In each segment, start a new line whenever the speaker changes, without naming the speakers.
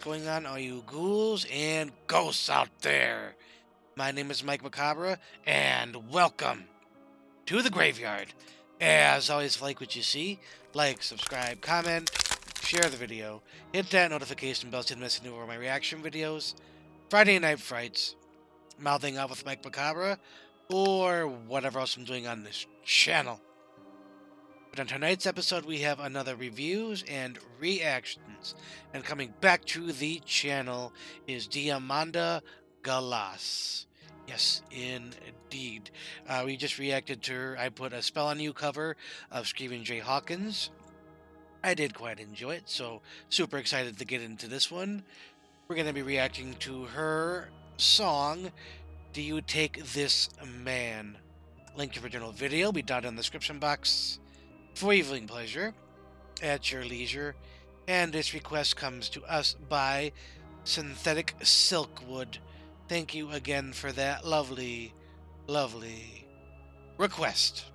going on, all you ghouls and ghosts out there? My name is Mike Macabre, and welcome to the graveyard. As always, like what you see, like, subscribe, comment, share the video, hit that notification bell so you don't miss any more of my reaction videos, Friday Night Frights, Mouthing Up with Mike Macabre, or whatever else I'm doing on this channel. But on tonight's episode, we have another reviews and reactions. And coming back to the channel is Diamanda, Galás. Yes, indeed. We just reacted to her I Put a Spell on You cover of Screaming Jay Hawkins. I did quite enjoy it, so super excited to get into this one. We're going to be reacting to her song, Do You Take This Man? Link to original video will be down in the description box for evening pleasure at your leisure. And this request comes to us by Synthetic Silkwood. Thank you again for that lovely, lovely request.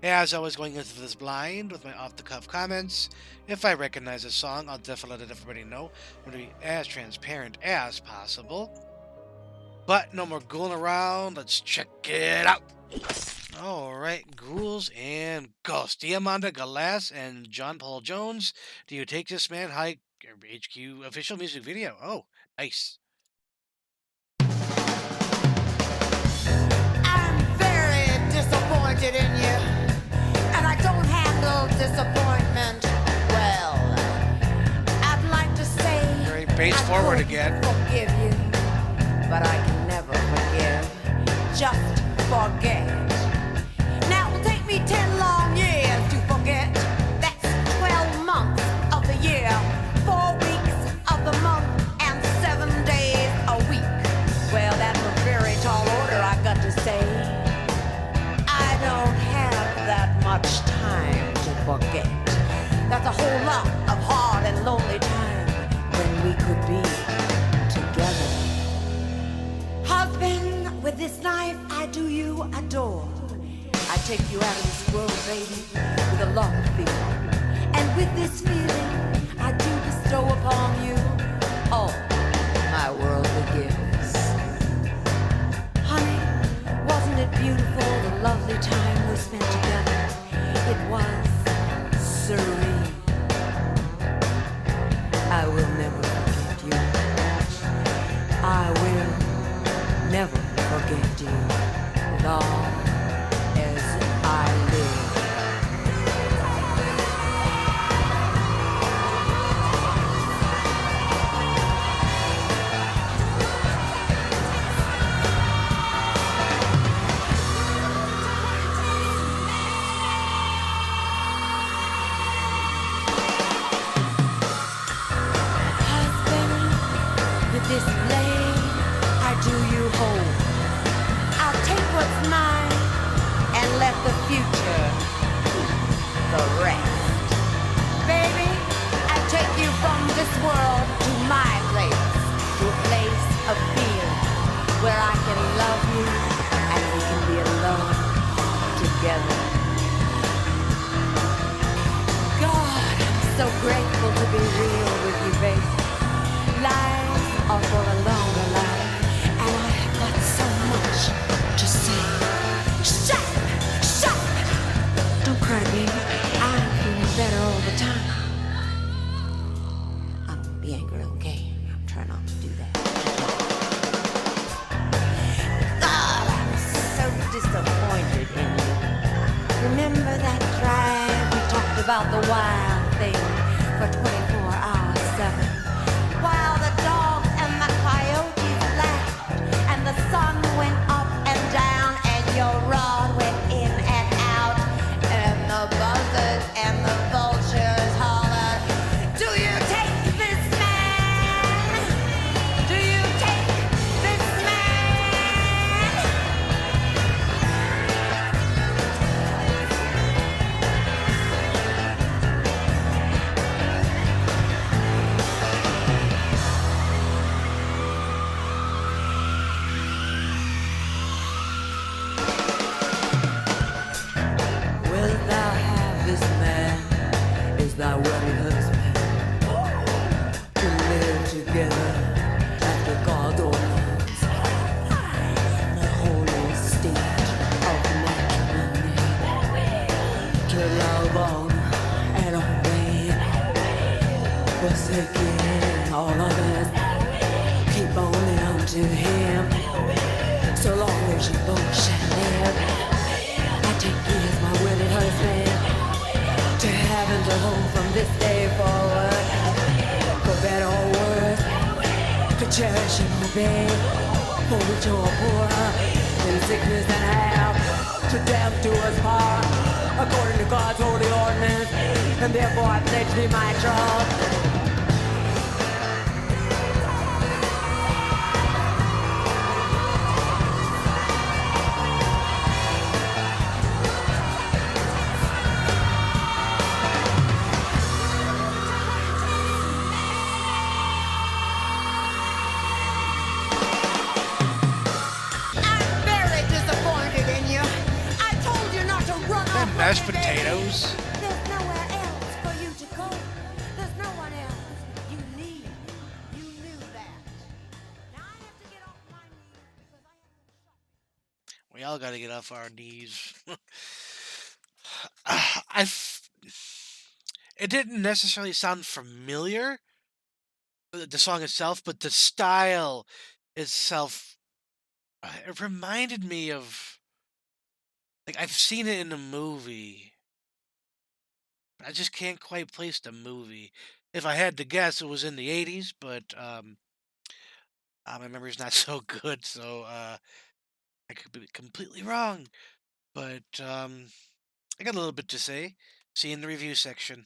As always, going into this blind with my off-the-cuff comments. If I recognize a song, I'll definitely let everybody know. I'm going to be as transparent as possible. But no more ghouling around. Let's check it out. Alright, ghouls and ghosts. Diamanda, Galás, and John Paul Jones. Do You Take This Man? High HQ official music video. Oh, nice.
I'm very disappointed in you, and I don't handle disappointment well. I'd like to say
Very bass forward again.
Forgive you, but I can never forgive. Just forget. Now it will take me 10 long years to forget. That's 12 months of the year, 4 weeks of the month, and 7 days a week. Well, that's a very tall order, I got to say. I don't have that much time to forget. That's a whole lot of hard and lonely time when we could be together. Husband, with this knife I do you adore. I take you out of this world, baby, with a love feeling. And with this feeling, I do bestow upon you all my worldly gifts. Honey, wasn't it beautiful, the lovely time we spent together? It was serene. I will never forget you. I will never forget you. Long as I live. Husband, with this blade I do you hold. I'll take what's mine and let the future do the rest. Baby, I take you from this world to my place, to a place of fear, where I can love you and we can be alone together. God, I'm so grateful to be real with you, baby. Lives are for a longer life, and I have got so much to say. Shut up! Don't cry, baby. I'm feeling better all the time. I don't be angry, okay? I'm trying not to do that. God, I'm so disappointed in you. Remember that drive we talked about the wild thing for 24 hours, 7? While the dogs and the coyotes laughed, and the sun went up and down, and your rod went in and out, and the buzzards and the vultures hollered, do you take this man? Do you take this man? together after God's ordinance. The holy state of matrimony. To love on and obey, forsaking all others. Keep only unto Him, so long as you both shall live. I take thee as my wedded husband, to heaven to hold from this day forward. For better or worse, to cherish and obey, for richer or poorer, in sickness and health, to death do us part, according to God's holy ordinance, and therefore I pledge thee my troth.
Mashed potatoes.
There's nowhere else for you to go. There's no one else you need. You knew that. Now I have to get off my knees because I have been shopping.
We all got to get off our knees. I. It didn't necessarily sound familiar, the song itself, but the style itself. It reminded me of, like, I've seen it in a movie. I just can't quite place the movie. If I had to guess, it was in the 80s, but my memory's not so good, so I could be completely wrong. But I got a little bit to say. See you in the review section.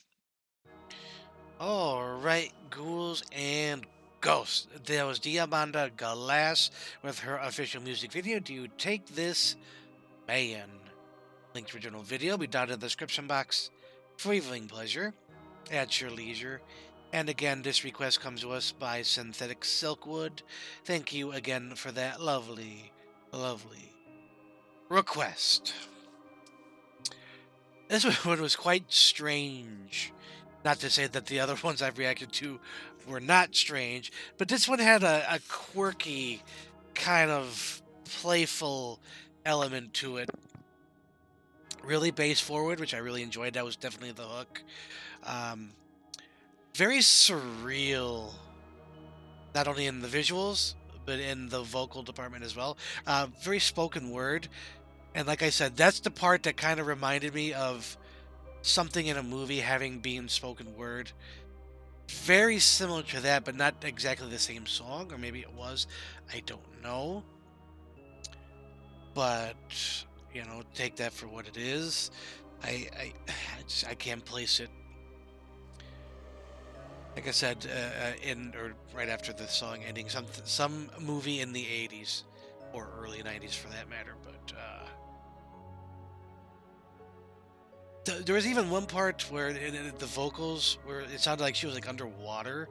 All right, ghouls and ghosts. There was Diamanda Galás with her official music video. Do you take this, man? Link to original video will be down in the description box for your viewing pleasure at your leisure. And again, this request comes to us by Synthetic Silkwood. Thank you again for that lovely, lovely request. This one was quite strange. Not to say that the other ones I've reacted to were not strange, but this one had a quirky, kind of playful element to it. Really bass forward, which I really enjoyed. That was definitely the hook. Very surreal, not only in the visuals, but in the vocal department as well. Very spoken word. And like I said, that's the part that kind of reminded me of something in a movie having been spoken word. Very similar to that, but not exactly the same song, or maybe it was. I don't know. But, you know, take that for what it is. I can't place it. Like I said, in or right after the song ending, some movie in the 80s or early 90s for that matter. But there was even one part where the vocals where it sounded like she was like underwater.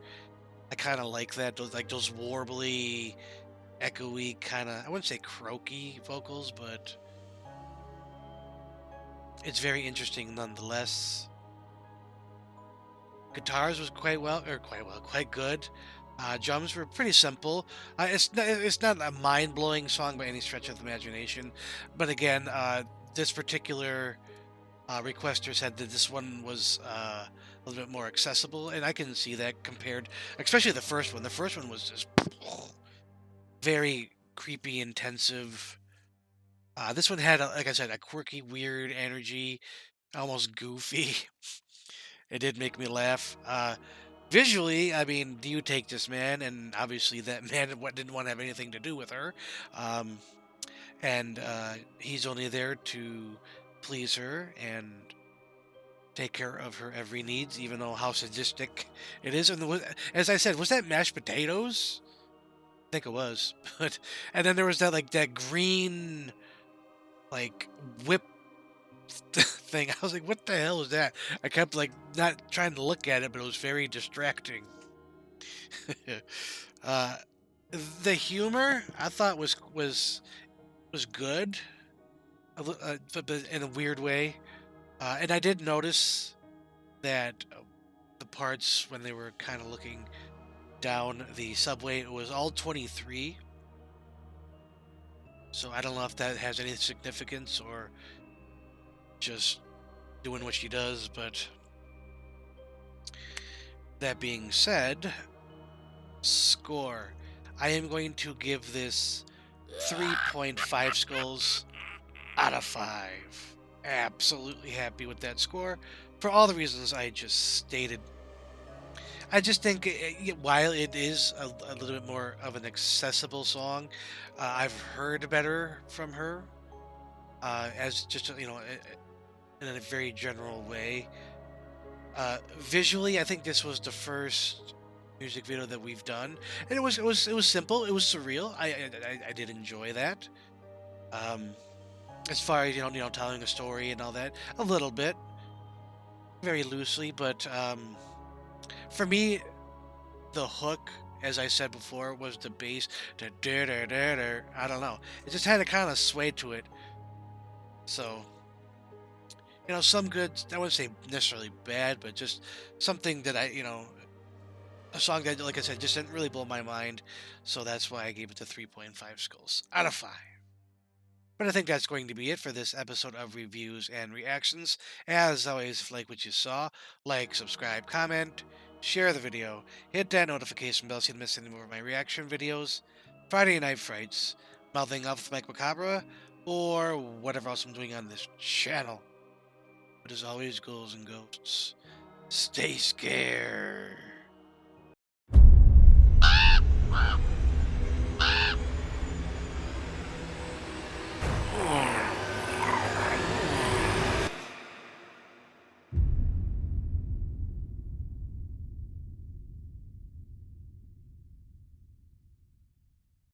I kind of like that, those warbly, echoey kind of, I wouldn't say croaky vocals, but it's very interesting nonetheless. Guitars was quite good. Drums were pretty simple. It's not a mind-blowing song by any stretch of the imagination, but again, this particular requester said that this one was a little bit more accessible, and I can see that compared, especially the first one. The first one was just very creepy, intensive. This one had, like I said, a quirky, weird energy, almost goofy. It did make me laugh. Visually, I mean, do you take this man? And obviously, that man didn't want to have anything to do with her. And he's only there to please her and take care of her every needs, even though how sadistic it is. And as I said, was that mashed potatoes? I think it was. But and then there was that green, like, whip thing. I was like, what the hell is that? I kept like not trying to look at it, but it was very distracting. The humor I thought was good, but in a weird way. And I did notice that the parts when they were kind of looking down the subway. It was all 23. So I don't know if that has any significance or just doing what she does, but that being said, score. I am going to give this 3.5 skulls out of 5. Absolutely happy with that score for all the reasons I just stated. I just think while it is a little bit more of an accessible song, I've heard better from her as just in a very general way. Visually, I think this was the first music video that we've done, and it was simple. It was surreal. I did enjoy that. Um, as far as telling a story and all that, a little bit, very loosely, but for me, the hook, as I said before, was the bass. I don't know. It just had a kind of sway to it. So, some good, I wouldn't say necessarily bad, but just something that a song that, like I said, just didn't really blow my mind. So that's why I gave it the 3.5 skulls out of 5. But I think that's going to be it for this episode of Reviews and Reactions. As always, if you like what you saw, like, subscribe, comment, share the video, hit that notification bell so you don't miss any more of my reaction videos, Friday Night Frights, Mouthing Off with Mike Macabre, or whatever else I'm doing on this channel. But as always, ghouls and ghosts, stay scared.